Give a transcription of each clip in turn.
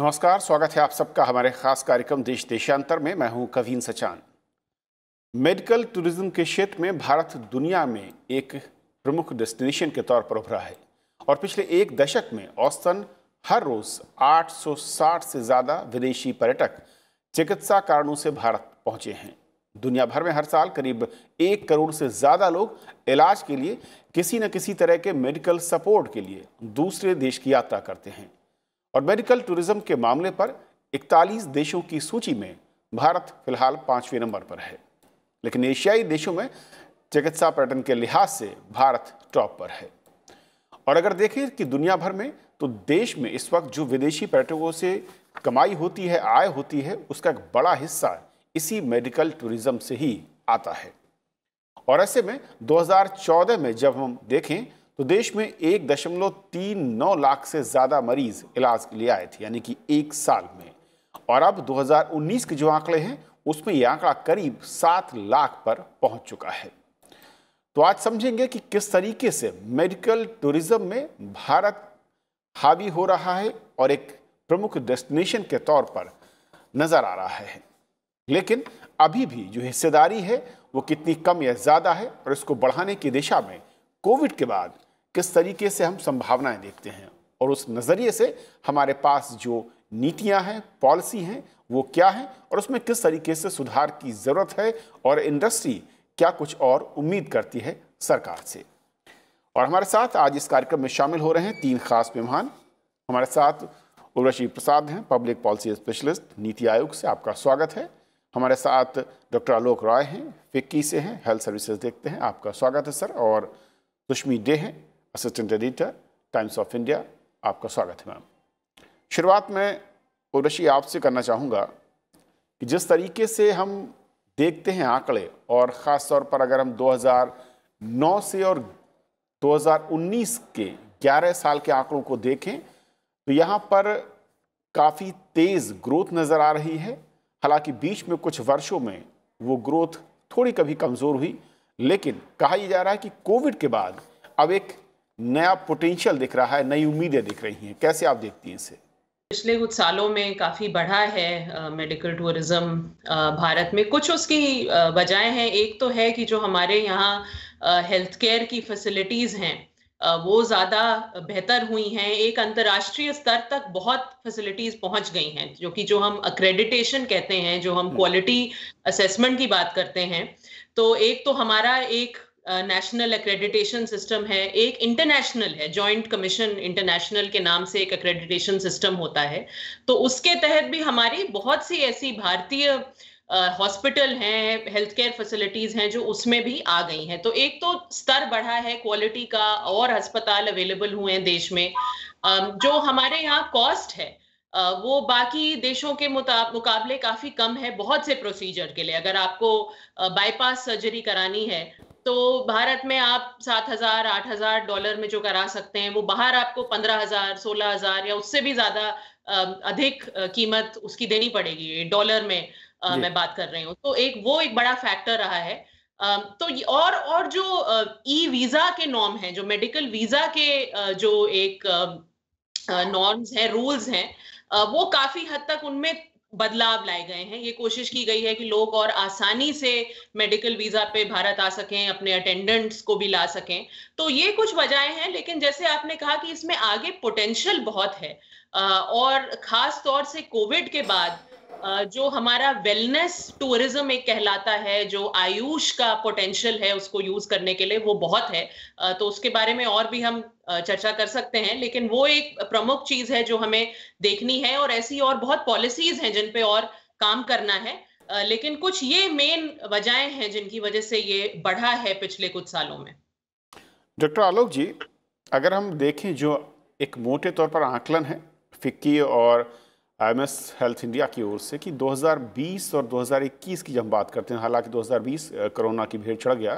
नमस्कार, स्वागत है आप सबका हमारे खास कार्यक्रम देश देशांतर में। मैं हूं कवीन सचान। मेडिकल टूरिज्म के क्षेत्र में भारत दुनिया में एक प्रमुख डेस्टिनेशन के तौर पर उभरा है और पिछले एक दशक में औसतन हर रोज 860 से ज़्यादा विदेशी पर्यटक चिकित्सा कारणों से भारत पहुंचे हैं। दुनिया भर में हर साल करीब 1 करोड़ से ज़्यादा लोग इलाज के लिए किसी न किसी तरह के मेडिकल सपोर्ट के लिए दूसरे देश की यात्रा करते हैं और मेडिकल टूरिज्म के मामले पर 41 देशों की सूची में भारत फिलहाल 5वें नंबर पर है। लेकिन एशियाई देशों में चिकित्सा पर्यटन के लिहाज से भारत टॉप पर है। और अगर देखें कि दुनिया भर में तो देश में इस वक्त जो विदेशी पर्यटकों से कमाई होती है, आय होती है, उसका एक बड़ा हिस्सा इसी मेडिकल टूरिज्म से ही आता है। और ऐसे में 2014 में जब हम देखें तो देश में 1.39 लाख से ज़्यादा मरीज इलाज के लिए आए थे, यानी कि एक साल में। और अब 2019 के जो आंकड़े हैं उसमें यह आंकड़ा करीब 7 लाख पर पहुंच चुका है। तो आज समझेंगे कि किस तरीके से मेडिकल टूरिज्म में भारत हावी हो रहा है और एक प्रमुख डेस्टिनेशन के तौर पर नजर आ रहा है। लेकिन अभी भी जो हिस्सेदारी है वो कितनी कम या ज़्यादा है और इसको बढ़ाने की दिशा में कोविड के बाद किस तरीके से हम संभावनाएं देखते हैं और उस नज़रिए से हमारे पास जो नीतियां हैं, पॉलिसी हैं, वो क्या हैं और उसमें किस तरीके से सुधार की ज़रूरत है और इंडस्ट्री क्या कुछ और उम्मीद करती है सरकार से। और हमारे साथ आज इस कार्यक्रम में शामिल हो रहे हैं 3 खास मेहमान। हमारे साथ उर्वशी प्रसाद हैं, public policy specialist, NITI Aayog से, आपका स्वागत है। हमारे साथ डॉक्टर आलोक रॉय हैं, फिक्की से हैं, हेल्थ सर्विसेज देखते हैं, आपका स्वागत है सर। और सुष्मी डे हैं, assistant editor, times of India, आपका स्वागत है मैम। शुरुआत में उर्वशी आपसे करना चाहूँगा कि जिस तरीके से हम देखते हैं आंकड़े और ख़ास तौर पर अगर हम 2009 से और 2019 के 11 साल के आंकड़ों को देखें तो यहाँ पर काफ़ी तेज़ ग्रोथ नज़र आ रही है। हालांकि बीच में कुछ वर्षों में वो ग्रोथ थोड़ी कभी कमज़ोर हुई, लेकिन कहा यह जा रहा है कि कोविड के बाद अब एक नया पोटेंशियल दिख रहा है, नई उम्मीदें दिख रही हैं। कैसे आप देखती हैं इसे? पिछले कुछ सालों में काफी बढ़ा है मेडिकल टूरिज्म भारत में। कुछ उसकी वजहें हैं। एक तो है कि जो हमारे यहाँ हेल्थ केयर की फैसिलिटीज हैं वो ज़्यादा बेहतर हुई हैं। एक अंतर्राष्ट्रीय स्तर तक बहुत फैसिलिटीज पहुंच गई हैं, जो हम अक्रेडिटेशन कहते हैं, जो हम क्वालिटी असेसमेंट की बात करते हैं। तो एक तो हमारा एक नेशनल एक्रेडिटेशन सिस्टम है, एक इंटरनेशनल है, जॉइंट कमीशन इंटरनेशनल के नाम से एक एक्रेडिटेशन सिस्टम होता है। तो उसके तहत भी हमारी बहुत सी ऐसी भारतीय हॉस्पिटल हैं, हेल्थ केयर फैसिलिटीज हैं जो उसमें भी आ गई हैं। तो एक तो स्तर बढ़ा है क्वालिटी का और अस्पताल अवेलेबल हुए हैं देश में। जो हमारे यहाँ कॉस्ट है वो बाकी देशों के मुकाबले काफी कम है बहुत से प्रोसीजर के लिए। अगर आपको बाईपास सर्जरी करानी है तो भारत में आप $7,000 $8,000 में जो करा सकते हैं, वो बाहर आपको 15,000 16,000 या उससे भी ज्यादा अधिक कीमत उसकी देनी पड़ेगी डॉलर में। मैं बात कर रही हूँ। तो एक बड़ा फैक्टर रहा है। तो और जो ई वीजा के नॉर्म हैं, जो मेडिकल वीजा के जो एक नॉर्म्स हैं, रूल्स हैं, वो काफी हद तक उनमें बदलाव लाए गए हैं। ये कोशिश की गई है कि लोग और आसानी से मेडिकल वीजा पे भारत आ सकें, अपने अटेंडेंट्स को भी ला सकें। तो ये कुछ वजहें हैं, लेकिन जैसे आपने कहा कि इसमें आगे पोटेंशियल बहुत है। और खास तौर से कोविड के बाद जो हमारा वेलनेस टूरिज्म एक कहलाता है, जो आयुष का पोटेंशियल है उसको यूज करने के लिए, वो बहुत है। तो उसके बारे में और भी हम चर्चा कर सकते हैं, लेकिन वो एक प्रमुख चीज है जो हमें देखनी है। और ऐसी और बहुत पॉलिसीज हैं जिन पे और काम करना है। लेकिन कुछ ये मेन वजहें हैं जिनकी वजह से ये बढ़ा है पिछले कुछ सालों में। डॉक्टर आलोक जी, अगर हम देखें जो एक मोटे तौर पर आकलन है फिक्की और IMS हेल्थ इंडिया की ओर से कि 2020 और 2021 की जब हम बात करते हैं, हालांकि 2020 कोरोना की भेंट चढ़ गया,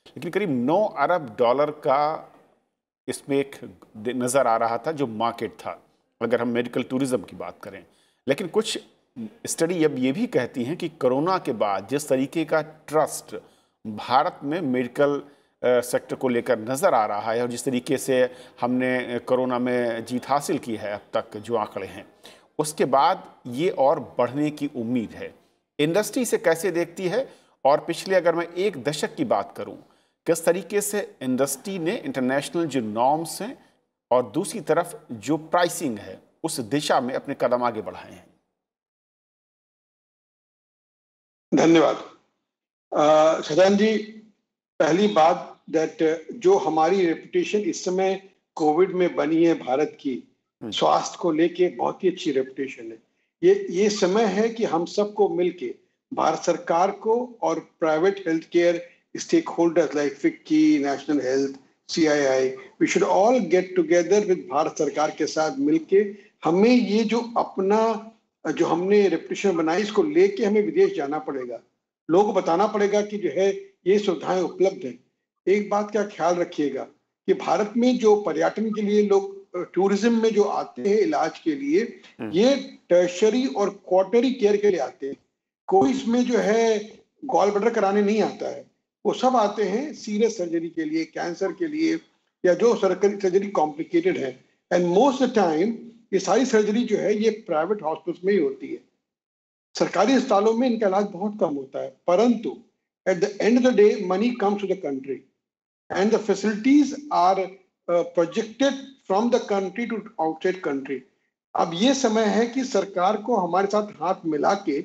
लेकिन करीब $9 अरब का इसमें एक नज़र आ रहा था जो मार्केट था, अगर हम मेडिकल टूरिज्म की बात करें। लेकिन कुछ स्टडी अब ये भी कहती हैं कि कोरोना के बाद जिस तरीके का ट्रस्ट भारत में मेडिकल सेक्टर को लेकर नज़र आ रहा है और जिस तरीके से हमने कोरोना में जीत हासिल की है अब तक, जो आंकड़े हैं उसके बाद ये और बढ़ने की उम्मीद है। इंडस्ट्री इसे कैसे देखती है, और पिछले अगर मैं एक दशक की बात करूं, किस तरीके से इंडस्ट्री ने इंटरनेशनल जो नॉर्म्स हैं और दूसरी तरफ जो प्राइसिंग है उस दिशा में अपने कदम आगे बढ़ाए हैं? धन्यवाद सदान जी। पहली बात दैट जो हमारी रेपुटेशन इस समय कोविड में बनी है भारत की, स्वास्थ्य को लेके बहुत ही अच्छी रेपुटेशन है। ये समय है कि हम सबको मिलके भारत सरकार को और private health care stakeholders like FICCI, national health, CII, we should all get together with Bharat सरकार के साथ मिलके हमें ये जो अपना जो हमने रेपुटेशन बनाई इसको लेके हमें विदेश जाना पड़ेगा, लोगों को बताना पड़ेगा कि जो है ये सुविधाएं उपलब्ध है। एक बात का ख्याल रखिएगा कि भारत में जो पर्यटन के लिए लोग टूरिज्म में जो आते हैं इलाज के लिए, ये टर्शरी और क्वार्टरी केयर के लिए आते हैं। कोई इसमें जो है गॉल ब्लैडर कराने नहीं आता है, वो सब आते हैं सीरियस सर्जरी के लिए, कैंसर के लिए, या जो सर्जरी कॉम्प्लिकेटेड है। And most of the time ये सारी सर्जरी जो है ये प्राइवेट हॉस्पिटल्स में ही होती है। सरकारी अस्पतालों में इनका इलाज बहुत कम होता है, परंतु at the end of the day money comes to the country and the facilities are projected from the country to outside country. अब ये समय है कि सरकार को हमारे साथ हाथ मिला के,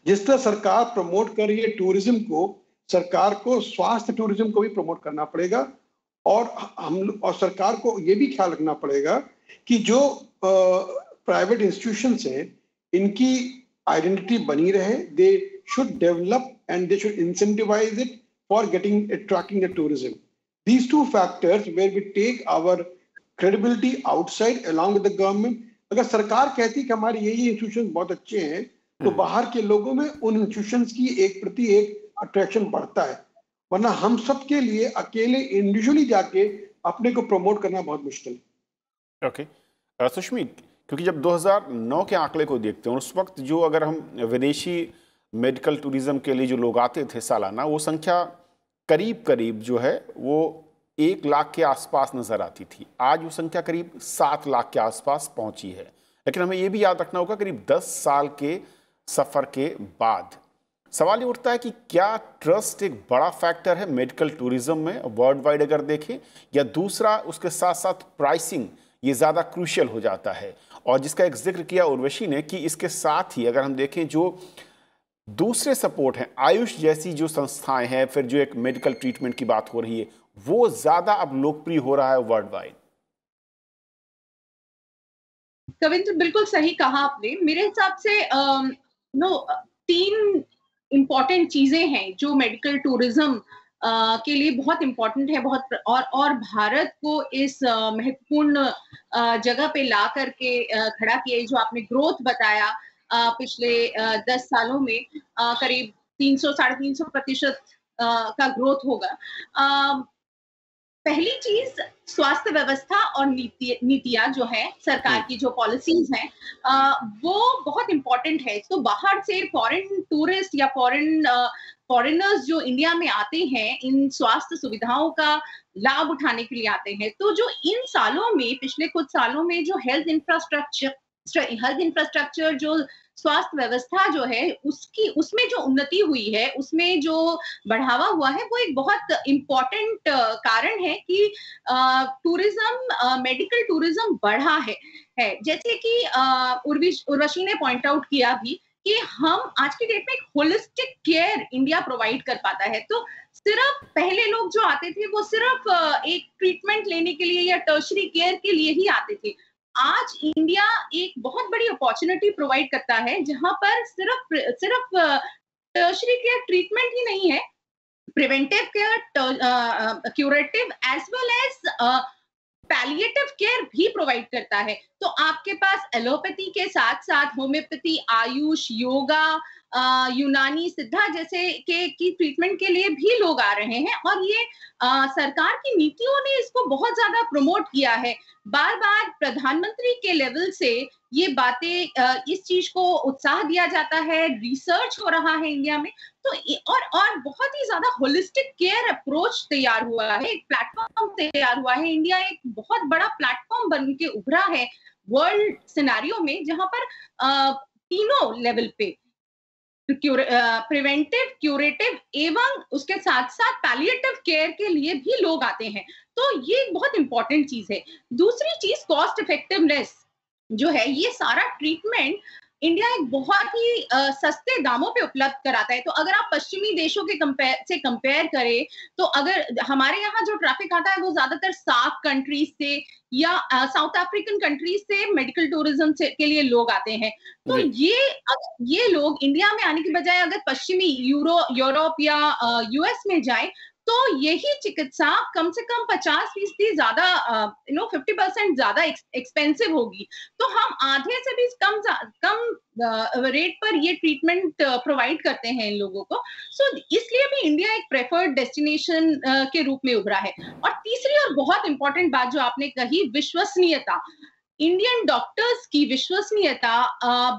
जिस तरह सरकार प्रमोट कर रही है टूरिज्म को, सरकार को स्वास्थ्य टूरिज्म को भी प्रमोट करना पड़ेगा। और सरकार को ये भी ख्याल रखना पड़ेगा कि जो प्राइवेट इंस्टीट्यूशंस हैं इनकी आइडेंटिटी बनी रहे। They should develop and they should incentivize it for getting attracting the tourism. These two factors where we take our credibility outside along with the government। अगर सरकार कहती है कि हमारे यही इंस्टीट्यूशन बहुत अच्छे हैं, तो बाहर के लोगों में उन इंस्टीट्यूशंस की एक प्रति एक अट्रैक्शन बढ़ता है, वरना हम सब के लिए अकेले इंडिविजुअली जाके अपने को प्रमोट करना बहुत मुश्किल है। ओके सुष्मी, क्योंकि जब 2009 के आंकड़े को देखते हैं, उस वक्त जो अगर हम विदेशी मेडिकल टूरिज्म के लिए जो लोग आते थे सालाना, वो संख्या करीब करीब जो है वो 1 लाख के आसपास नजर आती थी। आज वो संख्या करीब 7 लाख के आसपास पहुंची है। लेकिन हमें ये भी याद रखना होगा, करीब 10 साल के सफर के बाद सवाल ये उठता है कि क्या ट्रस्ट एक बड़ा फैक्टर है मेडिकल टूरिज्म में वर्ल्ड वाइड अगर देखें, या दूसरा उसके साथ साथ प्राइसिंग ये ज़्यादा क्रूशियल हो जाता है। और जिसका एक जिक्र किया उर्वशी ने कि इसके साथ ही अगर हम देखें जो दूसरे सपोर्ट हैं, आयुष जैसी जो संस्थाएं हैं, फिर जो एक मेडिकल ट्रीटमेंट की बात हो रही है, वो ज्यादा अब लोकप्रिय हो रहा है वर्ल्ड वाइड। कविंद्र, बिल्कुल सही कहा आपने। मेरे हिसाब से 3 इम्पोर्टेंट चीजें हैं जो मेडिकल टूरिज्म के लिए बहुत इम्पोर्टेंट है, और भारत को इस महत्वपूर्ण जगह पे ला करके खड़ा किया। जो आपने ग्रोथ बताया पिछले 10 सालों में करीब 300-350% का ग्रोथ होगा। पहली चीज स्वास्थ्य व्यवस्था और नीतियां जो है सरकार की, जो पॉलिसीज हैं, वो बहुत इंपॉर्टेंट है। तो बाहर से फॉरेन टूरिस्ट या फॉरेनर्स जो इंडिया में आते हैं, इन स्वास्थ्य सुविधाओं का लाभ उठाने के लिए आते हैं। तो जो इन सालों में, पिछले कुछ सालों में जो हेल्थ इंफ्रास्ट्रक्चर जो स्वास्थ्य व्यवस्था जो है उसमें जो उन्नति हुई है, उसमें जो बढ़ावा हुआ है, वो एक बहुत इम्पोर्टेंट कारण है कि टूरिज्म, मेडिकल टूरिज्म बढ़ा है। जैसे कि उर्वशी ने पॉइंट आउट किया भी कि हम आज की डेट में एक होलिस्टिक केयर इंडिया प्रोवाइड कर पाता है। तो सिर्फ पहले लोग जो आते थे वो सिर्फ एक ट्रीटमेंट लेने के लिए या टर्शरी केयर के लिए ही आते थे। आज इंडिया एक बहुत बड़ी अपॉर्चुनिटी प्रोवाइड करता है, जहां पर सिर्फ टर्शरी केयर ट्रीटमेंट ही नहीं है, preventive care, curative as well as palliative care भी प्रोवाइड करता है। तो आपके पास एलोपैथी के साथ साथ होम्योपैथी, आयुष, योगा, यूनानी, सिद्धा जैसे की ट्रीटमेंट के लिए भी लोग आ रहे हैं। और ये सरकार की नीतियों ने इसको बहुत ज्यादा प्रमोट किया है। बार बार प्रधानमंत्री के लेवल से ये बातें, इस चीज को उत्साह दिया जाता है, रिसर्च हो रहा है इंडिया में। तो और बहुत ही ज्यादा होलिस्टिक केयर अप्रोच तैयार हुआ है, एक प्लेटफॉर्म तैयार हुआ है। इंडिया एक बहुत बड़ा प्लेटफॉर्म बन के उभरा है वर्ल्ड सिनेरियो में जहां पर तीनों लेवल पे प्रिवेंटिव, क्यूरेटिव एवं उसके साथ साथ पैलिएटिव केयर के लिए भी लोग आते हैं। तो ये एक बहुत इंपॉर्टेंट चीज है। दूसरी चीज कॉस्ट इफेक्टिवनेस जो है, ये सारा ट्रीटमेंट इंडिया एक बहुत ही सस्ते दामों पे उपलब्ध कराता है। तो अगर आप पश्चिमी देशों के कंपेयर करें, तो अगर हमारे यहाँ जो ट्रैफिक आता है वो ज्यादातर सार्क कंट्रीज से या साउथ अफ्रीकन कंट्रीज से मेडिकल टूरिज्म के लिए लोग आते हैं। तो ये लोग इंडिया में आने की बजाय अगर पश्चिमी यूरोप या यूएस में जाए, तो यही चिकित्सा कम से कम 50% ज्यादा 50% ज्यादा एक्सपेंसिव होगी। तो हम आधे से भी कम रेट पर ये ट्रीटमेंट प्रोवाइड करते हैं इन लोगों को। सो इसलिए भी इंडिया एक प्रेफर्ड डेस्टिनेशन के रूप में उभरा है। और तीसरी और बहुत इंपॉर्टेंट बात जो आपने कही, विश्वसनीयता। इंडियन डॉक्टर्स की विश्वसनीयता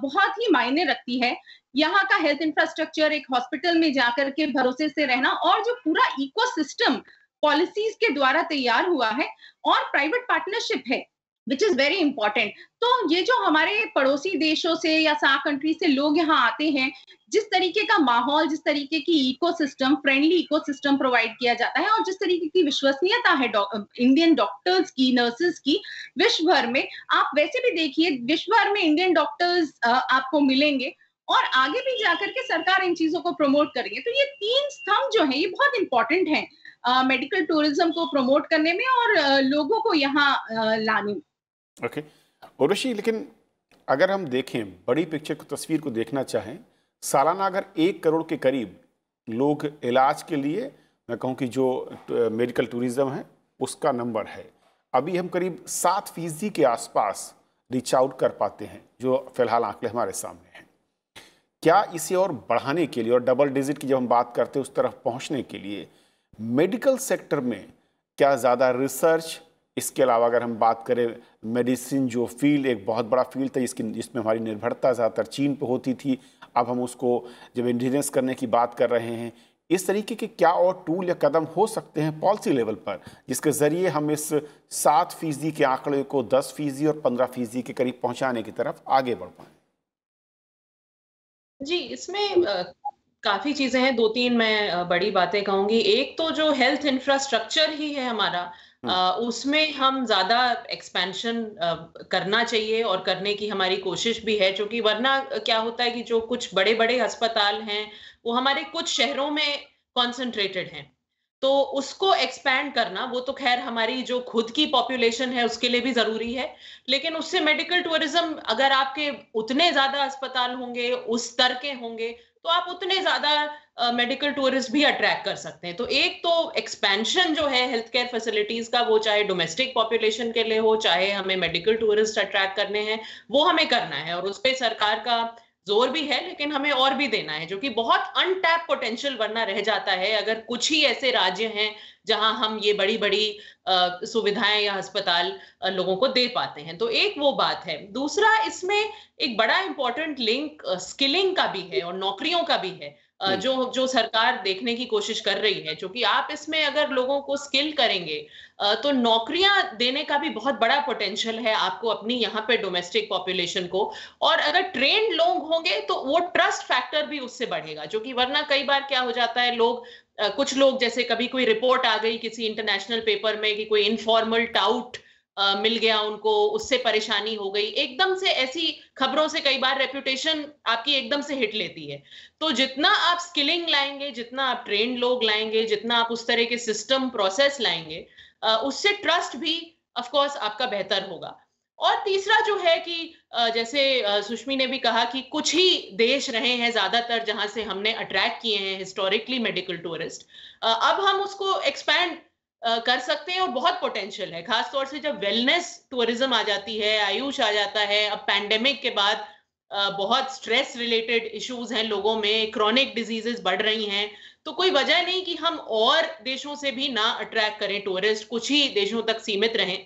बहुत ही मायने रखती है। यहाँ का हेल्थ इंफ्रास्ट्रक्चर, एक हॉस्पिटल में जाकर के भरोसे से रहना, और जो पूरा इकोसिस्टम पॉलिसीज के द्वारा तैयार हुआ है, और प्राइवेट पार्टनरशिप है, विच इज वेरी इंपॉर्टेंट। तो ये जो हमारे पड़ोसी देशों से या सार्क कंट्री से लोग यहाँ आते हैं, जिस तरीके का माहौल, जिस तरीके की इकोसिस्टम, फ्रेंडली इकोसिस्टम प्रोवाइड किया जाता है, और जिस तरीके की विश्वसनीयता है इंडियन डॉक्टर्स की, नर्सेस की विश्व भर में, आप वैसे भी देखिए विश्व भर में इंडियन डॉक्टर्स आपको मिलेंगे, और आगे भी जाकर के सरकार इन चीजों को प्रमोट करेंगे। तो ये तीन स्तंभ जो है, ये बहुत इंपॉर्टेंट है मेडिकल टूरिज्म को प्रमोट करने में और लोगों को यहाँ लाने में। ओके उर्वशी, लेकिन अगर हम देखें बड़ी पिक्चर को, तस्वीर को देखना चाहें, सालाना अगर 1 करोड़ के करीब लोग इलाज के लिए, मैं कहूँ कि जो मेडिकल टूरिज्म है उसका नंबर है, अभी हम करीब 7% के आसपास रीच आउट कर पाते हैं, जो फिलहाल आंकड़े हमारे सामने हैं। क्या इसे और बढ़ाने के लिए, और डबल डिजिट की जब हम बात करते हैं उस तरफ पहुंचने के लिए, मेडिकल सेक्टर में क्या ज़्यादा रिसर्च, इसके अलावा अगर हम बात करें मेडिसिन जो फील्ड एक बहुत बड़ा फील्ड था जिसमें हमारी निर्भरता ज़्यादातर चीन पे होती थी, अब हम उसको जब इंडिजिनस करने की बात कर रहे हैं, इस तरीके के क्या और टूल या कदम हो सकते हैं पॉलिसी लेवल पर, जिसके ज़रिए हम इस 7% के आंकड़े को 10% और 15% के करीब पहुँचाने की तरफ आगे बढ़ पाएँ? जी, इसमें काफ़ी चीज़ें हैं, 2-3 मैं बड़ी बातें कहूँगी। एक तो जो हेल्थ इंफ्रास्ट्रक्चर ही है हमारा, उसमें हम ज़्यादा एक्सपेंशन करना चाहिए, और करने की हमारी कोशिश भी है, क्योंकि वरना क्या होता है कि जो कुछ बड़े-बड़े अस्पताल हैं, वो हमारे कुछ शहरों में कॉन्सेंट्रेटेड हैं। तो उसको एक्सपैंड करना, वो तो खैर हमारी जो खुद की पॉपुलेशन है उसके लिए भी ज़रूरी है, लेकिन उससे मेडिकल टूरिज्म, अगर आपके उतने ज़्यादा अस्पताल होंगे, उस स्तर के होंगे, तो आप उतने ज़्यादा मेडिकल टूरिस्ट भी अट्रैक्ट कर सकते हैं। तो एक तो एक्सपेंशन जो है हेल्थ केयर फैसिलिटीज का, वो चाहे डोमेस्टिक पॉपुलेशन के लिए हो, चाहे हमें मेडिकल टूरिस्ट अट्रैक्ट करने हैं, वो हमें करना है, और उस पर सरकार का जोर भी है, लेकिन हमें और भी देना है, जो कि बहुत अनटैप पोटेंशियल वरना रह जाता है अगर कुछ ही ऐसे राज्य हैं जहां हम ये बड़ी बड़ी सुविधाएं या अस्पताल लोगों को दे पाते हैं। तो एक वो बात है। दूसरा, इसमें एक बड़ा इंपॉर्टेंट लिंक स्किलिंग का भी है और नौकरियों का भी है, जो सरकार देखने की कोशिश कर रही है, जो कि आप इसमें अगर लोगों को स्किल करेंगे तो नौकरियां देने का भी बहुत बड़ा पोटेंशियल है आपको अपनी यहाँ पे डोमेस्टिक पॉपुलेशन को। और अगर ट्रेन्ड लोग होंगे तो वो ट्रस्ट फैक्टर भी उससे बढ़ेगा, जो कि वरना कई बार क्या हो जाता है, कुछ लोग, जैसे कभी कोई रिपोर्ट आ गई किसी इंटरनेशनल पेपर में कि कोई इनफॉर्मल टाउट मिल गया उनको, उससे परेशानी हो गई, एकदम से ऐसी खबरों से कई बार रेपुटेशन आपकी एकदम से हिट लेती है। तो जितना आप स्किलिंग लाएंगे, जितना आप ट्रेन्ड लोग लाएंगे, जितना आप उस तरह के सिस्टम प्रोसेस लाएंगे, उससे ट्रस्ट भी ऑफ कोर्स आपका बेहतर होगा। और तीसरा जो है कि जैसे सुष्मी ने भी कहा कि कुछ ही देश रहे हैं ज्यादातर जहां से हमने अट्रैक्ट किए हैं हिस्टोरिकली मेडिकल टूरिस्ट, अब हम उसको एक्सपैंड कर सकते हैं, और बहुत पोटेंशियल है, खासतौर से जब वेलनेस टूरिज्म आ जाती है, आयुष आ जाता है। अब पैंडेमिक के बाद बहुत स्ट्रेस रिलेटेड इश्यूज हैं लोगों में, क्रोनिक डिजीजेस बढ़ रही हैं, तो कोई वजह नहीं कि हम और देशों से भी ना अट्रैक्ट करें टूरिस्ट, कुछ ही देशों तक सीमित रहें।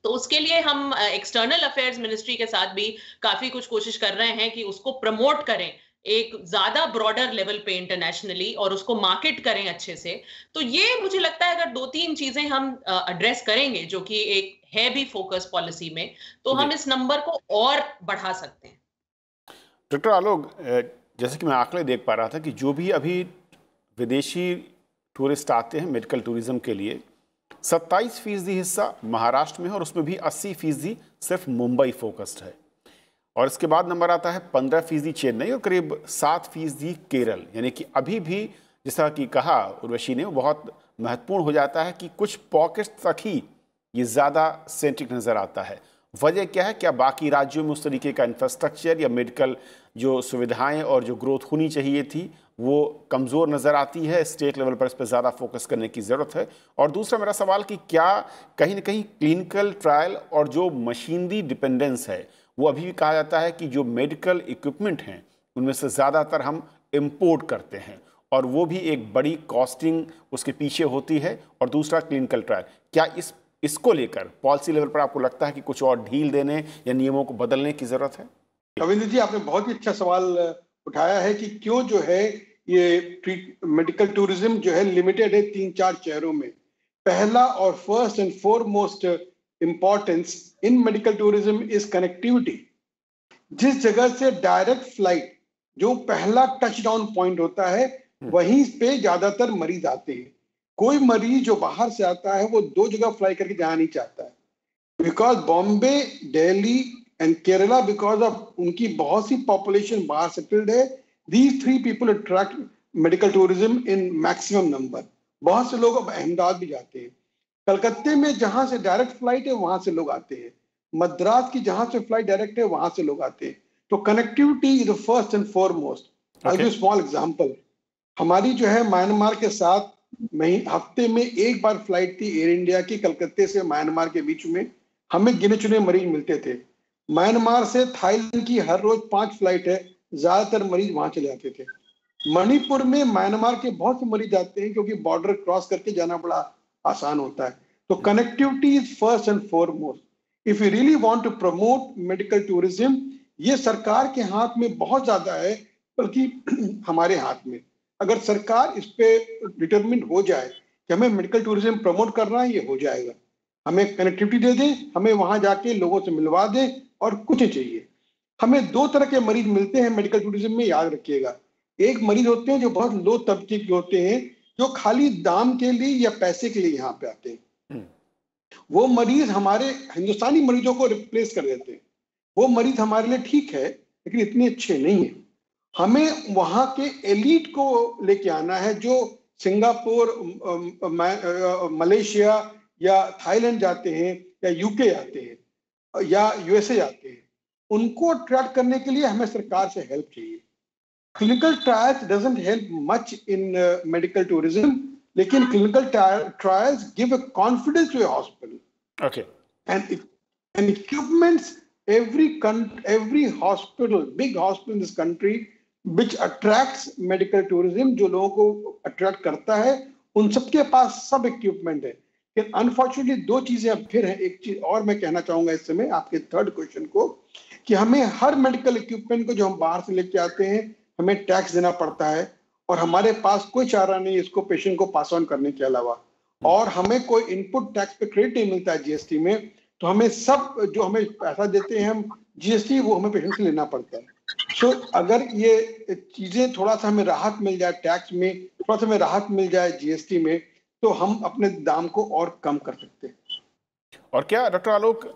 तो उसके लिए हम एक्सटर्नल अफेयर्स मिनिस्ट्री के साथ भी काफी कुछ कोशिश कर रहे हैं कि उसको प्रमोट करें एक ज्यादा ब्रॉडर लेवल पे इंटरनेशनली, और उसको मार्केट करें अच्छे से। तो ये मुझे लगता है अगर 2-3 चीजें हम एड्रेस करेंगे, जो कि एक है भी फोकस पॉलिसी में, तो हम इस नंबर को और बढ़ा सकते हैं। डॉक्टर आलोक, जैसे कि मैं आंकड़े देख पा रहा था कि जो भी अभी विदेशी टूरिस्ट आते हैं मेडिकल टूरिज्म के लिए, 27% हिस्सा महाराष्ट्र में है और उसमें भी 80% सिर्फ मुंबई फोकस्ड है। और इसके बाद नंबर आता है 15% चेन्नई और करीब 7% केरल। यानी कि अभी भी जैसा कि कहा उर्वशी ने, बहुत महत्वपूर्ण हो जाता है कि कुछ पॉकेट्स तक ही ये ज़्यादा सेंट्रिक नज़र आता है। वजह क्या है? क्या बाकी राज्यों में उस तरीके का इंफ्रास्ट्रक्चर या मेडिकल जो सुविधाएं और जो ग्रोथ होनी चाहिए थी वो कमज़ोर नज़र आती है? स्टेट लेवल पर इस पर ज़्यादा फोकस करने की ज़रूरत है। और दूसरा मेरा सवाल कि क्या कहीं ना कहीं क्लिनिकल ट्रायल और जो मशीनरी डिपेंडेंस है, वो अभी भी कहा जाता है कि जो मेडिकल इक्विपमेंट हैं उनमें से ज़्यादातर हम इम्पोर्ट करते हैं और वो भी एक बड़ी कॉस्टिंग उसके पीछे होती है। और दूसरा क्लिनिकल ट्रायल, क्या इसको लेकर पॉलिसी लेवल पर आपको लगता है कि कुछ और ढील देने या नियमों को बदलने की जरूरत है? रविंद्र जी, आपने बहुत ही अच्छा सवाल उठाया है कि क्यों जो है ये मेडिकल टूरिज्म जो है लिमिटेड है 3-4 शहरों में। पहला और first and foremost importance in medical tourism is connectivity. जिस जगह से डायरेक्ट फ्लाइट जो पहला टच डाउन पॉइंट होता है, वहीं पे ज्यादातर मरीज आते हैं। कोई मरीज जो बाहर से आता है वो 2 जगह फ्लाई करके जाना नहीं चाहता है, because Bombay, Delhi and Kerala, because of उनकी बहुत सी पॉपुलेशन बाहर सेटल्ड है। These 3 people attract medical tourism in maximum number. बहुत से लोग अब अहमदाबाद भी जाते हैं। कलकत्ते में जहां से डायरेक्ट फ्लाइट है वहां से लोग आते हैं। मद्रास की जहां से फ्लाइट डायरेक्ट है वहां से लोग आते हैं। तो connectivity is the first and foremost. I give small example. हमारी जो है म्यांमार के साथ हफ्ते में एक बार फ्लाइट थी एयर इंडिया की, कलकत्ते से म्यांमार के बीच में। हमें गिने चुने मरीज मिलते थे। म्यांमार से थाईलैंड की हर रोज 5 फ्लाइट है, ज्यादातर मरीज वहां चले जाते थे। मणिपुर में म्यांमार के बहुत से मरीज आते हैं क्योंकि बॉर्डर क्रॉस करके जाना बड़ा आसान होता है। तो connectivity is first and foremost. If you really want to promote medical tourism, ये सरकार के हाथ में बहुत ज्यादा है, बल्कि हमारे हाथ में। अगर सरकार इस पे डिटरमिन हो जाए कि हमें मेडिकल टूरिज्म प्रमोट करना है, ये हो जाएगा। हमें कनेक्टिविटी दे दें, हमें वहां जाके लोगों से मिलवा दें, और कुछ चाहिए। हमें 2 तरह के मरीज मिलते हैं मेडिकल टूरिज्म में, याद रखिएगा। एक मरीज होते हैं जो बहुत लो तबके के होते हैं, जो खाली दाम के लिए या पैसे के लिए यहाँ पे आते हैं। वो मरीज हमारे हिंदुस्तानी मरीजों को रिप्लेस कर देते हैं। वो मरीज हमारे लिए ठीक है, लेकिन इतने अच्छे नहीं है। हमें वहां के एलीट को लेके आना है, जो सिंगापुर, मलेशिया या थाईलैंड जाते हैं, या यूके आते हैं, या यूएसए जाते हैं। उनको अट्रैक्ट करने के लिए हमें सरकार से हेल्प चाहिए। Clinical trials doesn't help much in medical tourism, लेकिन clinical trials give a confidence to a hospital. Okay. And equipments, every hospital, big hospital in this country which attracts medical tourism, जो लोगों को attract करता है, उन सबके पास सब equipment है। लेकिन अनफॉर्चुनेटली 2 चीजें अब फिर हैं। एक चीज और मैं कहना चाहूंगा इस समय आपके थर्ड क्वेश्चन को, कि हमें हर मेडिकल इक्विपमेंट को जो हम बाहर से लेके आते हैं, हमें टैक्स देना पड़ता है, और हमारे पास कोई चारा नहीं इसको पेशेंट को पास ऑन करने के अलावा। और हमें कोई इनपुट टैक्स पे क्रेडिट नहीं मिलता है जीएसटी में। तो हमें सब जो हमें पैसा देते हैं हम जीएसटी, वो हमें पेशेंट से लेना पड़ता है। सो अगर ये चीजें थोड़ा सा हमें राहत मिल जाए, टैक्स में थोड़ा सा हमें राहत मिल जाए जीएसटी में, तो हम अपने दाम को और कम कर सकते हैं। और क्या डॉक्टर आलोक,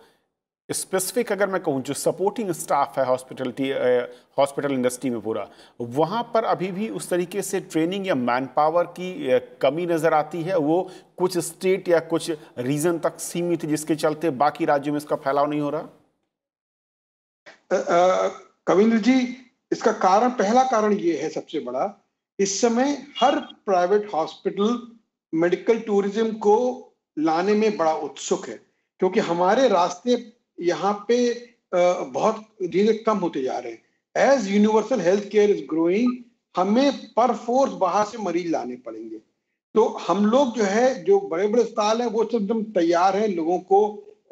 स्पेसिफिक अगर मैं कहूँ, जो सपोर्टिंग स्टाफ है हॉस्पिटल इंडस्ट्री में पूरा, वहाँ पर अभी भी उस तरीके से ट्रेनिंग या मैन पावर की कमी नज़र आती है? वो कुछ स्टेट या कुछ रीजन तक सीमित है, जिसके चलते बाकी राज्यों में इसका फैलाव नहीं हो रहा? कविंद्र जी, इसका कारण, पहला कारण ये है सबसे बड़ा, इस समय हर प्राइवेट हॉस्पिटल मेडिकल टूरिज्म को लाने में बड़ा उत्सुक है, क्योंकि हमारे रास्ते यहाँ पे बहुत धीरे कम होते जा रहे हैं। As universal health care is growing, हमें पर फोर्स बाहर से मरीज लाने पड़ेंगे। तो हम लोग जो है, जो बड़े बड़े अस्पताल हैं, वो सब एकदम तैयार हैं लोगों को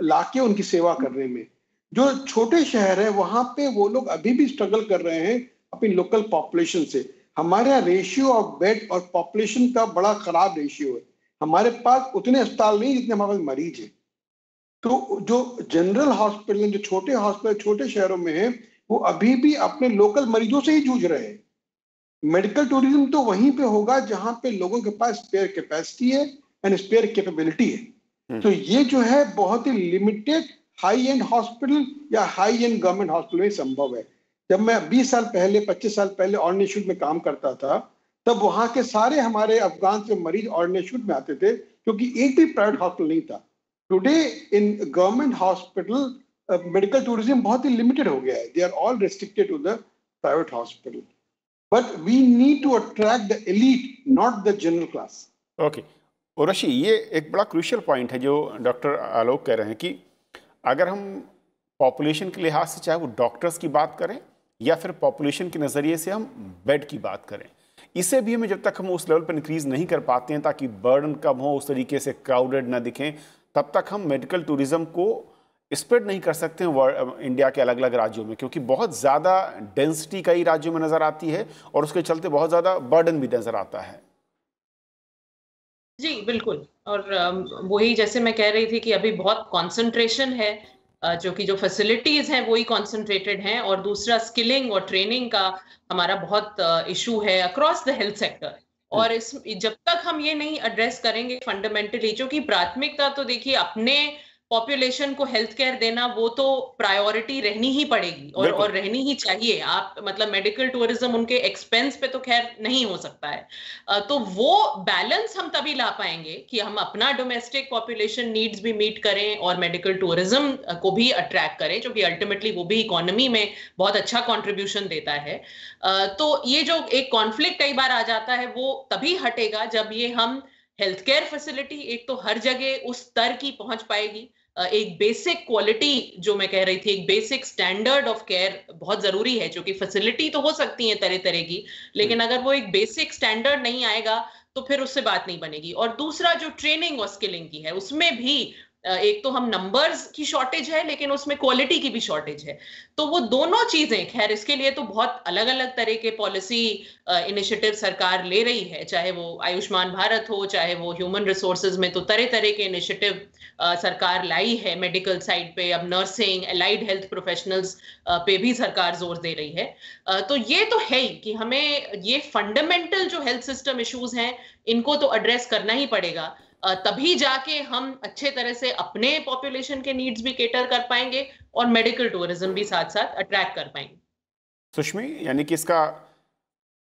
लाके उनकी सेवा करने में। जो छोटे शहर है, वहां पे वो लोग अभी भी स्ट्रगल कर रहे हैं अपनी लोकल पॉपुलेशन से। हमारे यहाँ रेशियो ऑफ बेड और पॉपुलेशन का बड़ा खराब रेशियो है। हमारे पास उतने अस्पताल नहीं जितने हमारे पास मरीज है। तो जो जनरल हॉस्पिटल, जो छोटे हॉस्पिटल छोटे शहरों में है, वो अभी भी अपने लोकल मरीजों से ही जूझ रहे हैं। मेडिकल टूरिज्म तो वहीं पे होगा जहां पे लोगों के पास स्पेयर कैपेसिटी है एंड स्पेयर कैपेबिलिटी है। तो ये जो है बहुत ही लिमिटेड हाई एंड हॉस्पिटल या हाई एंड गवर्नमेंट हॉस्पिटल में संभव है। जब मैं 20 साल पहले 25 साल पहले ऑर्डिनेट इंस्टीट्यूट में काम करता था, तब वहां के सारे हमारे अफगान से मरीज ऑर्डिनेट इंस्टीट्यूट में आते थे, क्योंकि एक भी प्राइवेट हॉस्पिटल नहीं था। Today in government hospital medical tourism बहुत ही लिमिटेड हो गया है। They are all restricted to the private hospital, but we need to attract the elite, not the general class. Okay Urvashi, ये एक बड़ा क्रूशियल पॉइंट है जो डॉक्टर आलोक कह रहे हैं कि अगर हम पॉपुलेशन के लिहाज से, चाहे वो डॉक्टर्स की बात करें या फिर पॉपुलेशन के नज़रिए से हम बेड की बात करें, इसे भी हमें जब तक हम उस लेवल पर इंक्रीज़ नहीं कर पाते हैं ताकि बर्डन कम हो, उस तरीके से क्राउडेड ना दिखें, तब तक हम मेडिकल टूरिज़्म को स्प्रेड नहीं कर सकते हैं इंडिया के अलग अलग राज्यों में, क्योंकि बहुत ज़्यादा डेंसिटी कई राज्यों में नज़र आती है और उसके चलते बहुत ज़्यादा बर्डन भी नज़र आता है। जी बिल्कुल, और वही जैसे मैं कह रही थी कि अभी बहुत कंसंट्रेशन है, जो कि जो फैसिलिटीज हैं वही कंसंट्रेटेड हैं, और दूसरा स्किलिंग और ट्रेनिंग का हमारा बहुत इशू है अक्रॉस द हेल्थ सेक्टर। और इस जब तक हम ये नहीं एड्रेस करेंगे फंडामेंटली, जो कि प्राथमिकता तो देखिए अपने पॉपुलेशन को हेल्थ केयर देना, वो तो प्रायोरिटी रहनी ही पड़ेगी और रहनी ही चाहिए। आप मतलब मेडिकल टूरिज्म उनके एक्सपेंस पे तो खैर नहीं हो सकता है। तो वो बैलेंस हम तभी ला पाएंगे कि हम अपना डोमेस्टिक पॉपुलेशन नीड्स भी मीट करें और मेडिकल टूरिज्म को भी अट्रैक्ट करें, जो कि अल्टीमेटली वो भी इकोनॉमी में बहुत अच्छा कंट्रीब्यूशन देता है। तो ये जो एक कॉन्फ्लिक्ट कई बार आ जाता है, वो तभी हटेगा जब ये हम हेल्थ केयर फैसिलिटी एक तो हर जगह उस स्तर की पहुंच पाएगी, एक बेसिक क्वालिटी, जो मैं कह रही थी, एक बेसिक स्टैंडर्ड ऑफ केयर बहुत जरूरी है, जो कि फैसिलिटी तो हो सकती है तरह तरह की, लेकिन अगर वो एक बेसिक स्टैंडर्ड नहीं आएगा तो फिर उससे बात नहीं बनेगी। और दूसरा जो ट्रेनिंग और स्किलिंग की है, उसमें भी एक तो हम नंबर्स की शॉर्टेज है, लेकिन उसमें क्वालिटी की भी शॉर्टेज है। तो वो दोनों चीजें, खैर इसके लिए तो बहुत अलग अलग तरह के पॉलिसी इनिशिएटिव सरकार ले रही है, चाहे वो आयुष्मान भारत हो, चाहे वो ह्यूमन रिसोर्सेज में तो तरह तरह के इनिशिएटिव सरकार लाई है। मेडिकल साइड पे अब नर्सिंग, एलाइड हेल्थ प्रोफेशनल्स पे भी सरकार जोर दे रही है। तो ये तो है ही कि हमें ये फंडामेंटल जो हेल्थ सिस्टम इश्यूज हैं, इनको तो एड्रेस करना ही पड़ेगा, तभी जाके हम अच्छे तरह से अपने पॉपुलेशन के नीड्स भी केटर कर पाएंगे और मेडिकल टूरिज्म भी साथ साथ अट्रैक्ट कर पाएंगे। सुष्मी, यानी कि इसका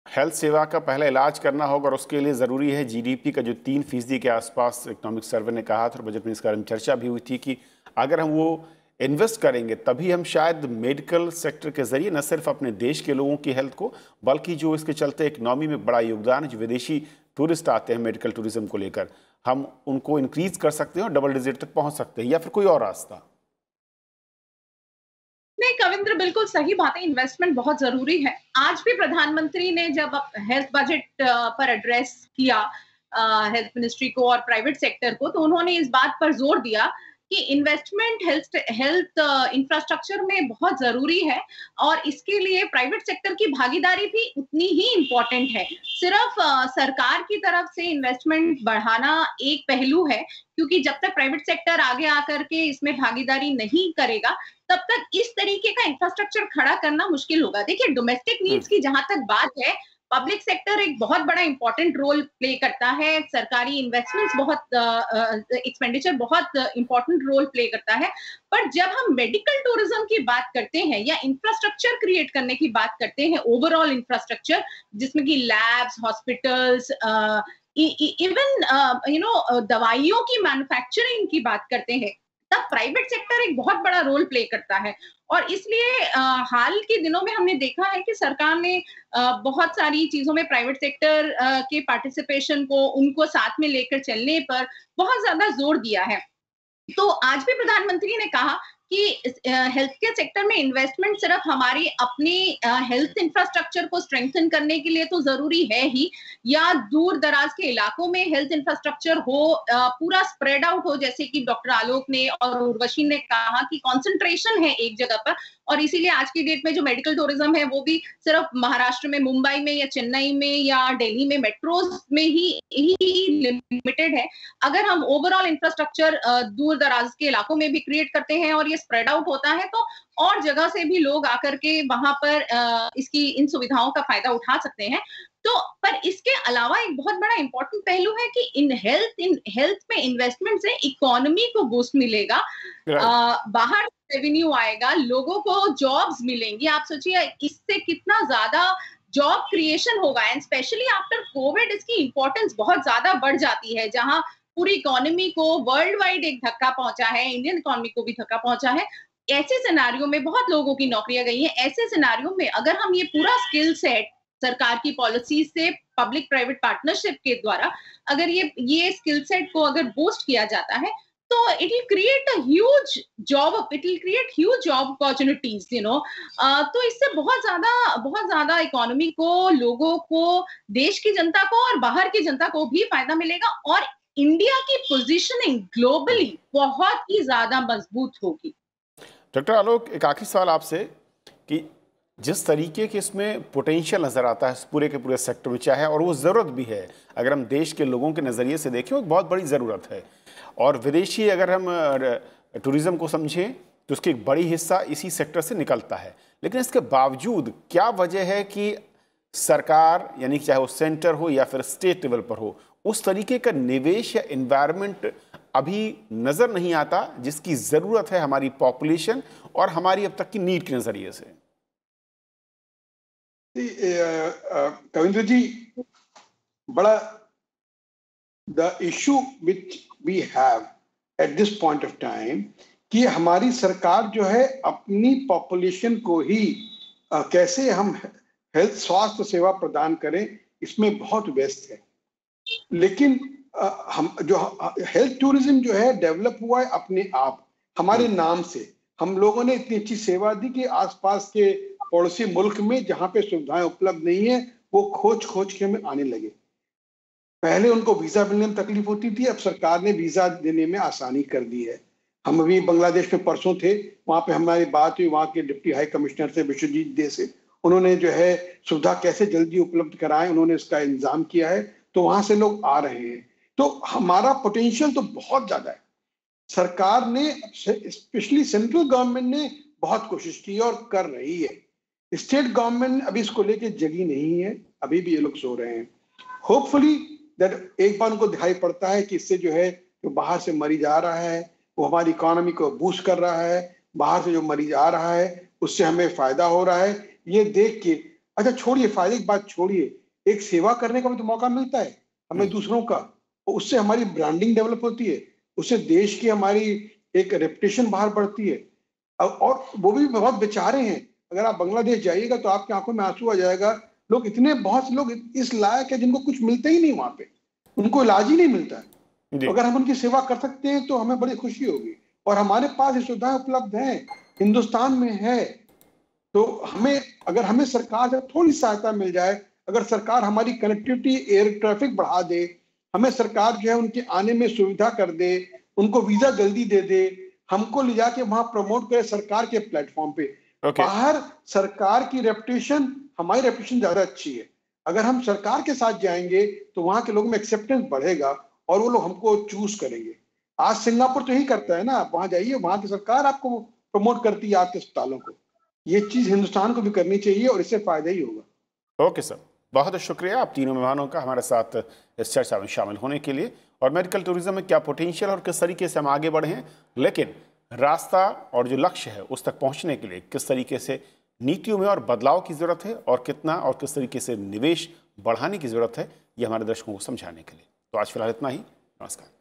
हेल्थ सेवा का पहला इलाज करना होगा और उसके लिए ज़रूरी है जीडीपी का जो 3% के आसपास इकोनॉमिक सर्वे ने कहा था, और बजट में इसका चर्चा भी हुई थी कि अगर हम वो इन्वेस्ट करेंगे तभी हम शायद मेडिकल सेक्टर के जरिए न सिर्फ अपने देश के लोगों की हेल्थ को, बल्कि जो इसके चलते इकनॉमी में बड़ा योगदान है, जो विदेशी टूरिस्ट आते हैं मेडिकल टूरिज्म को लेकर, हम उनको इंक्रीज कर सकते हैं और डबल डिजिट तक पहुंच सकते हैं, या फिर कोई और रास्ता? नहीं कविंद्र, बिल्कुल सही बात है, इन्वेस्टमेंट बहुत जरूरी है। आज भी प्रधानमंत्री ने जब हेल्थ बजट पर एड्रेस किया हेल्थ मिनिस्ट्री को और प्राइवेट सेक्टर को, तो उन्होंने इस बात पर जोर दिया कि इन्वेस्टमेंट हेल्थ इंफ्रास्ट्रक्चर में बहुत जरूरी है, और इसके लिए प्राइवेट सेक्टर की भागीदारी भी उतनी ही इम्पोर्टेंट है। सिर्फ सरकार की तरफ से इन्वेस्टमेंट बढ़ाना एक पहलू है, क्योंकि जब तक प्राइवेट सेक्टर आगे आकर के इसमें भागीदारी नहीं करेगा, तब तक इस तरीके का इंफ्रास्ट्रक्चर खड़ा करना मुश्किल होगा। देखिए, डोमेस्टिक नीड्स की जहां तक बात है, पब्लिक सेक्टर एक बहुत बड़ा इंपॉर्टेंट रोल प्ले करता है, सरकारी इन्वेस्टमेंट्स बहुत एक्सपेंडिचर बहुत इंपॉर्टेंट रोल प्ले करता है। पर जब हम मेडिकल टूरिज्म की बात करते हैं या इंफ्रास्ट्रक्चर क्रिएट करने की बात करते हैं, ओवरऑल इंफ्रास्ट्रक्चर जिसमें कि लैब्स, हॉस्पिटल्स, इवन दवाइयों की मैन्युफैक्चरिंग की बात करते हैं, तब प्राइवेट सेक्टर एक बहुत बड़ा रोल प्ले करता है। और इसलिए हाल के दिनों में हमने देखा है कि सरकार ने बहुत सारी चीजों में प्राइवेट सेक्टर के पार्टिसिपेशन को, उनको साथ में लेकर चलने पर बहुत ज्यादा जोर दिया है। तो आज भी प्रधानमंत्री ने कहा कि हेल्थ केयर सेक्टर में इन्वेस्टमेंट सिर्फ हमारी अपनी हेल्थ इंफ्रास्ट्रक्चर को स्ट्रेंथन करने के लिए तो जरूरी है ही, या दूर दराज के इलाकों में हेल्थ इंफ्रास्ट्रक्चर हो, पूरा स्प्रेड आउट हो, जैसे कि डॉक्टर आलोक ने और उर्वशी ने कहा कि कंसंट्रेशन है एक जगह पर और इसीलिए आज की डेट में जो मेडिकल टूरिज्म है वो भी सिर्फ महाराष्ट्र में, मुंबई में या चेन्नई में या दिल्ली में मेट्रोज में ही लिमिटेड है। अगर हम ओवरऑल इंफ्रास्ट्रक्चर दूर दराज के इलाकों में भी क्रिएट करते हैं और ये स्प्रेड आउट होता है तो और जगह से भी लोग आकर के वहां पर इन सुविधाओं का फायदा उठा सकते हैं। तो पर इसके अलावा एक बहुत बड़ा इंपॉर्टेंट पहलू है कि इन हेल्थ में इन्वेस्टमेंट से इकोनॉमी को बूस्ट मिलेगा, बाहर रेवेन्यू आएगा, लोगों को जॉब्स मिलेंगी। आप सोचिए इससे कितना ज्यादा जॉब क्रिएशन होगा एंड स्पेशली आफ्टर कोविड इसकी इंपॉर्टेंस बहुत ज्यादा बढ़ जाती है, जहां पूरी इकोनॉमी को वर्ल्ड वाइड एक धक्का पहुंचा है, इंडियन इकोनॉमी को भी धक्का पहुंचा है। ऐसे सिनेरियो में बहुत लोगों की नौकरियां गई हैं। ऐसे सिनेरियो में अगर हम ये पूरा स्किल सेट सरकार की पॉलिसी से पब्लिक प्राइवेट पार्टनरशिप के द्वारा अगर ये स्किल सेट को अगर बूस्ट किया जाता है तो it will create a huge job opportunities, तो इससे बहुत ज्यादा इकोनॉमी को, लोगों को, देश की जनता को और बाहर की जनता को भी फायदा मिलेगा और इंडिया की पोजीशनिंग ग्लोबली बहुत ही ज्यादा मजबूत होगी। डॉक्टर आलोक, एक आखिरी सवाल आपसे कि जिस तरीके के इसमें पोटेंशियल नज़र आता है पूरे के पूरे सेक्टर में, चाहे और वो ज़रूरत भी है, अगर हम देश के लोगों के नज़रिए से देखें वो बहुत बड़ी ज़रूरत है, और विदेशी अगर हम टूरिज़्म को समझें तो उसकी एक बड़ी हिस्सा इसी सेक्टर से निकलता है, लेकिन इसके बावजूद क्या वजह है कि सरकार, यानी चाहे वो सेंटर हो या फिर स्टेट लेवल पर हो, उस तरीके का निवेश या इन्वायरमेंट अभी नज़र नहीं आता जिसकी ज़रूरत है हमारी पॉपुलेशन और हमारी अब तक की नीड के नज़रिए से? कविंद्र जी, बड़ा the issue which we have at this point of time कि हमारी सरकार जो है अपनी पॉपुलेशन को ही कैसे हम हेल्थ स्वास्थ्य सेवा प्रदान करें इसमें बहुत व्यस्त है। लेकिन हम जो हेल्थ टूरिज्म जो है डेवलप हुआ है अपने आप हमारे नाम से। हम लोगों ने इतनी अच्छी सेवा दी कि आसपास के पड़ोसी मुल्क में जहां पे सुविधाएं उपलब्ध नहीं है वो खोज के हमें आने लगे। पहले उनको वीजा मिलने में तकलीफ होती थी, अब सरकार ने वीजा देने में आसानी कर दी है। हम अभी बांग्लादेश में परसों थे, वहां पे हमारी बात हुई वहां के डिप्टी हाई कमिश्नर से, विश्वजीत दे से। उन्होंने जो है सुविधा कैसे जल्दी उपलब्ध कराएं उन्होंने इसका इंतजाम किया है, तो वहां से लोग आ रहे हैं। तो हमारा पोटेंशियल तो बहुत ज्यादा है। सरकार ने, स्पेशली सेंट्रल गवर्नमेंट ने बहुत कोशिश की और कर रही है। स्टेट गवर्नमेंट अभी इसको लेके जगी नहीं है, अभी भी ये लोग सो रहे हैं। होपफुली दैट एक बार उनको दिखाई पड़ता है कि इससे जो है जो बाहर से मरीज आ रहा है वो हमारी इकोनॉमी को बूस्ट कर रहा है, बाहर से जो मरीज आ रहा है उससे हमें फायदा हो रहा है, ये देख के अच्छा छोड़िए फायदे की बात छोड़िए, एक सेवा करने का भी तो मौका मिलता है हमें दूसरों का, उससे हमारी ब्रांडिंग डेवलप होती है, उससे देश की हमारी एक रेपुटेशन बाहर बढ़ती है। और वो भी बहुत बेचारे हैं, अगर आप बांग्लादेश जाइएगा तो आपकी आंखों में आंसू आ जाएगा। लोग इतने, बहुत से लोग इस लायक है जिनको कुछ मिलता ही नहीं, वहां पे उनको इलाज ही नहीं मिलता है। तो अगर हम उनकी सेवा कर सकते हैं तो हमें बड़ी खुशी होगी। और हमारे पास ये सुविधाएं उपलब्ध हैं, हिंदुस्तान में है, तो अगर हमें सरकार से थोड़ी सहायता मिल जाए, अगर सरकार हमारी कनेक्टिविटी, एयर ट्रैफिक बढ़ा दे, हमें सरकार जो है उनके आने में सुविधा कर दे, उनको वीजा जल्दी दे दे, हमको ले जाके वहां प्रमोट करे सरकार के प्लेटफॉर्म पे। बाहर सरकार की रेपुटेशन, हमारी रेपुटेशन ज्यादा अच्छी है। अगर हम सरकार के साथ जाएंगे तो वहां के लोगों में एक्सेप्टेंस बढ़ेगा और वो लोग हमको चूज करेंगे। आज सिंगापुर तो यही करता है ना, आप वहां जाइए, वहां की सरकार आपको प्रमोट करती है आपके अस्पतालों को। ये चीज हिंदुस्तान को भी करनी चाहिए और इससे फायदा ही होगा। ओके सर, बहुत शुक्रिया आप तीनों मेहमानों का हमारे साथ इस चर्चा में शामिल होने के लिए, और मेडिकल टूरिज्म में क्या पोटेंशियल और किस तरीके से हम आगे बढ़े हैं, लेकिन रास्ता और जो लक्ष्य है उस तक पहुंचने के लिए किस तरीके से नीतियों में और बदलाव की ज़रूरत है और कितना और किस तरीके से निवेश बढ़ाने की ज़रूरत है, ये हमारे दर्शकों को समझाने के लिए। तो आज फिलहाल इतना ही, नमस्कार।